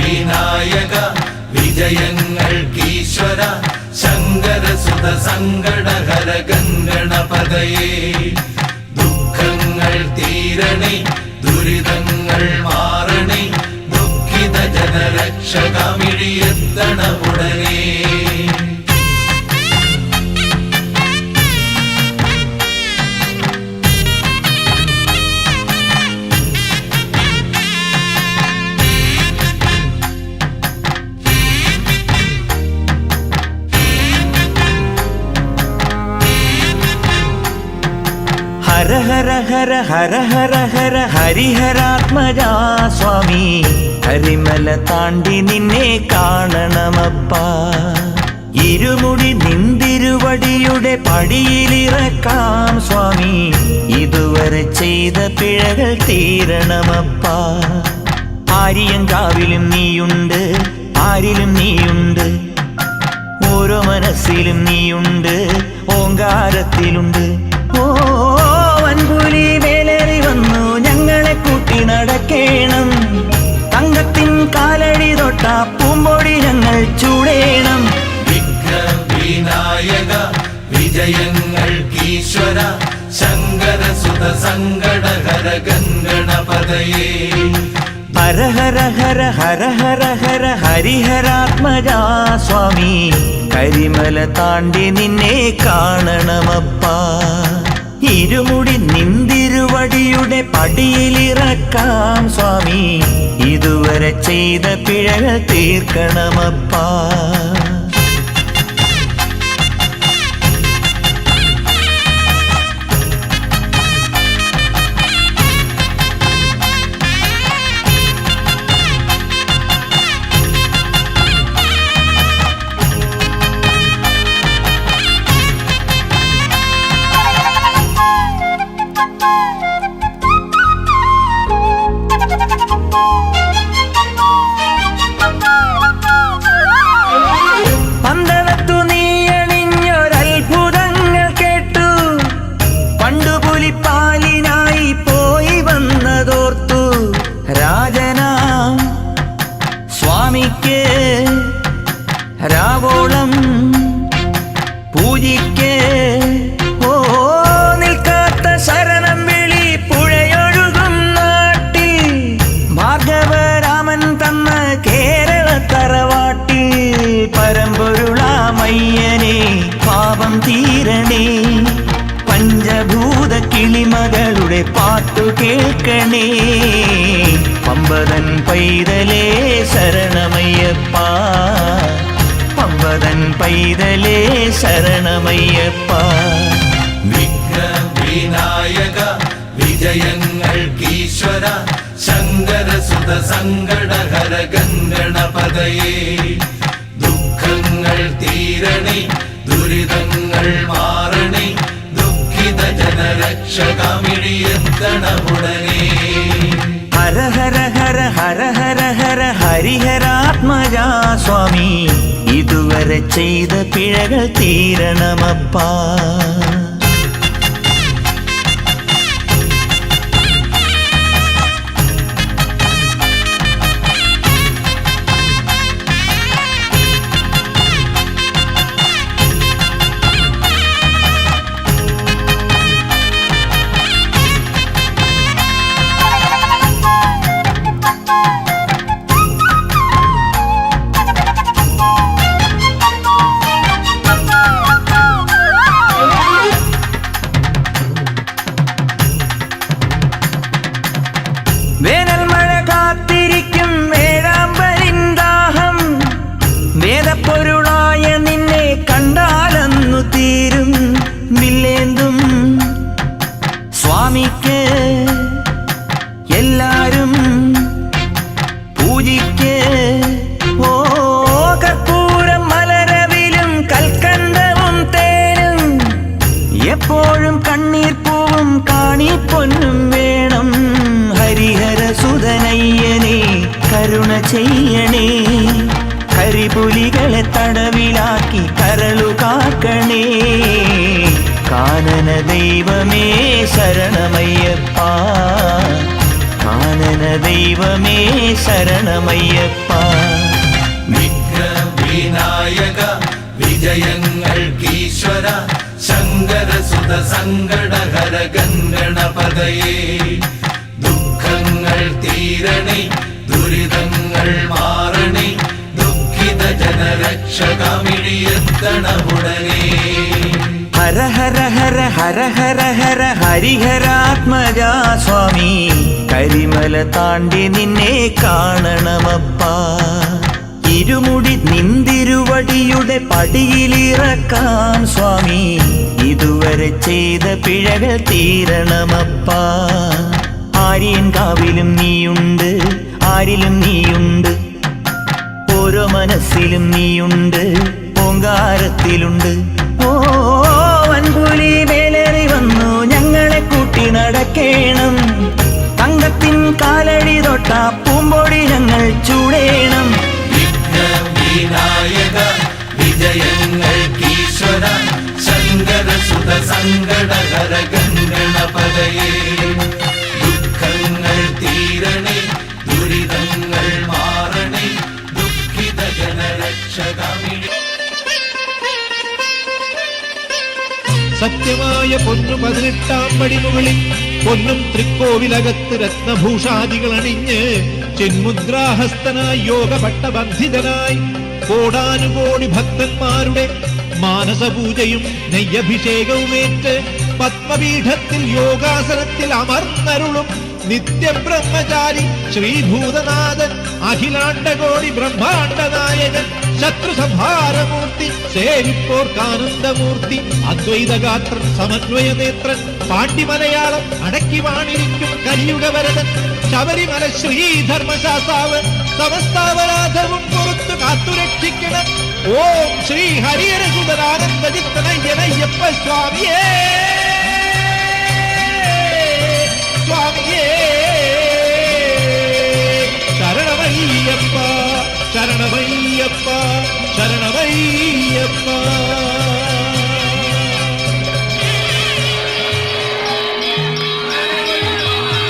വിനായക വിജയങ്ങൾക്കീശ്വര ശങ്കരസുത സങ്കടഹര ഗംഗണപതയേ ദുഃഖങ്ങൾ തീരണേ ദുരിതങ്ങൾ മാറണേ ദുഃഖിത ജനരക്ഷകമിഴിയെത്തണ ഉടനേ ഹര ഹര ഹര ഹര ഹര ഹര ഹരിഹരാത്മജാ സ്വാമി കരിമല താണ്ടി നിന്നെ കാണണമപ്പാ ഇരുമുടി നിന്തിരുവടിയുടെ പടിയിലിറക്കാം സ്വാമി ഇതുവരെ ചെയ്ത പിഴകൾ തീരണമപ്പാ ആര്യങ്കാവിലും നീയുണ്ട് ആരിലും നീയുണ്ട് ഓരോ മനസ്സിലും നീയുണ്ട് ഓങ്കാരത്തിലുണ്ട് ഓ വൻപുലി മേലേറി വന്നു ഞങ്ങളെ കൂട്ടി നടക്കേണം തങ്കത്തിൻ കാലടി തൊട്ട പൂമ്പൊടി ഞങ്ങൾ ചൂടേണം വിനായക വിജയങ്ങൾക്കീശ്വര ശങ്കരസുത സങ്കടഹര ഗംഗണപതയേ ഹര ഹര ഹര ഹര ഹര ഹര ഹരിഹരാത്മജാ സ്വാമി കരിമല താണ്ടി നിന്നെ കാണണമപ്പാ ഇരുമുടി നിന്തിരുവടിയുടെ പടിയിലിറക്കാം സ്വാമി ഇതുവരെ ചെയ്ത പിഴകൾ തീർക്കണമപ്പാ രാവോളം പൂജിക്ക് ഓ നിൽക്കാത്ത ശരണം വിളി പുഴയൊഴുകും നാട്ടിൽ ഭാർഗവരാമൻ തന്ന കേരള തറവാട്ടിൽ പരമ്പൊരുളാമയ്യനെ പാപം തീരണേ പഞ്ചഭൂത കിളിമകളുടെ പാട്ടു കേൾക്കണേ പമ്പതൻ പൈതലേ ശരണമയ്യപ്പ പമ്പതൻ പൈതലേ ശരണമയ്യപ്പ വിനായക വിജയങ്ങൾക്കീശ്വര ശങ്കരസുത സങ്കടഹര ഗംഗണപതയേ ദുഃഖങ്ങൾ തീരണേ ദുരിതങ്ങൾ മാറണേ ദുഃഖിത ജനരക്ഷകമിഴിയെത്തണ ഉടനേ ഹര ഹര ഹര ഹര ഹര ഹര ഹരിഹരാത്മജാ സ്വാമി ഇതുവരെ ചെയ്ത പിഴകൾ തീരണമപ്പാ വേനൽ മഴ കാത്തിരിക്കും വേഴാമ്പലിന്ദാഹം വേദപ്പൊരുളായ നിന്നെ കണ്ടാലന്നു തീരും വില്ലേന്തും സ്വാമിക്ക് എല്ലാരും പൂജിക്ക് ഓ കർപ്പൂരം മലരവിലും കൽക്കണ്ടവും തേനും എപ്പോഴും കണ്ണീർ പൂവും കാണിപ്പൊന്നും വേണം ഹരിഹരസുതനയ്യനെ കരുണ ചെയ്യണേ കരിപുലികളെ തടവിലാക്കി കരളു കാക്കണേ കാനന ദൈവമേ ശരണമയ്യപ്പ കാനന ദൈവമേ ശരണമയ്യപ്പ. വിഘ്നവിനായക വിജയങ്ങൾക്കീശ്വര ശങ്കരസുത സങ്കടഹര ഗംഗണപതയേ ദുഃഖങ്ങൾ തീരണേ ദുരിതങ്ങൾ മാറണേ ദുഃഖിത ജനരക്ഷകമിഴിയെത്തണമുടനേ. ഹര ഹര ഹര ഹര ഹര ഹര ഹരിഹരാത്മജാ സ്വാമി കരിമല താണ്ടി നിന്നെ കാണണമപ്പ. ഇരുമുടി നിന്തിരുവടിയുടെ പടിയിലിറക്കാം സ്വാമി ഇതുവരെ ചെയ്ത പിഴകൾ തീരണമപ്പ. ആര്യൻ കാവിലും നീയുണ്ട് ആരിലും നീയുണ്ട് ഓരോ മനസ്സിലും നീയുണ്ട് ഓങ്കാരത്തിലുണ്ട്. ഓ വൻപുലി വേലേറി വന്നു ഞങ്ങളെ കൂട്ടി നടക്കേണം. തങ്കത്തിൻ കാലടി തൊട്ട പൂമ്പൊടി ഞങ്ങൾ ചൂടേണം. വിഘ്നവിനായക വിജയങ്ങൾക്കീശ്വര ശങ്കരസുത സങ്കടഹര ഗംഗണപതയേ ദുഃഖങ്ങൾ തീരണേ ദുരിതങ്ങൾ മാറണേ ദുഃഖിത ജനരക്ഷകമിഴി. സത്യമായ പൊന്നു 18-ാം പടിമുകളിൽ പൊന്നും തൃക്കോവിലകത്ത് രത്നഭൂഷാദികൾ അണിഞ്ഞ് ചിന്മുദ്രാഹസ്തനായി യോഗപട്ടബന്ധിതനായി കോടാനുകോടി ഭക്തന്മാരുടെ മാനസപൂജയും നെയ്യഭിഷേകവുമേറ്റ് പത്മപീഠത്തിൽ യോഗാസനത്തിൽ അമർന്നരുളും നിത്യബ്രഹ്മചാരി ശ്രീഭൂതനാഥൻ അഖിലാണ്ടകോടി ബ്രഹ്മാണ്ടനായകൻ ശത്രുസംഹാരമൂർത്തി സേവിപ്പോർക്കാനന്ദമൂർത്തി അദ്വൈതഗാത്രൻ സമന്വയനേത്രൻ പാണ്ഡിമലയാളം അടക്കി വാണിരിക്കും കലിയുഗവരദൻ ശബരിമല ശ്രീധർമ്മശാസ്താവ് സമസ്താപരാധവും പുറത്തു കാത്തുരക്ഷിക്കണം. ഓം ശ്രീ ഹരിഹരസുതനാനന്ദജിത്തനയ്യനയ്യപ്പ സ്വാമിയേ സ്വാമിയേ ശരണമയ്യപ്പ ശരണമയ്യപ്പ ശരണമയ്യപ്പ.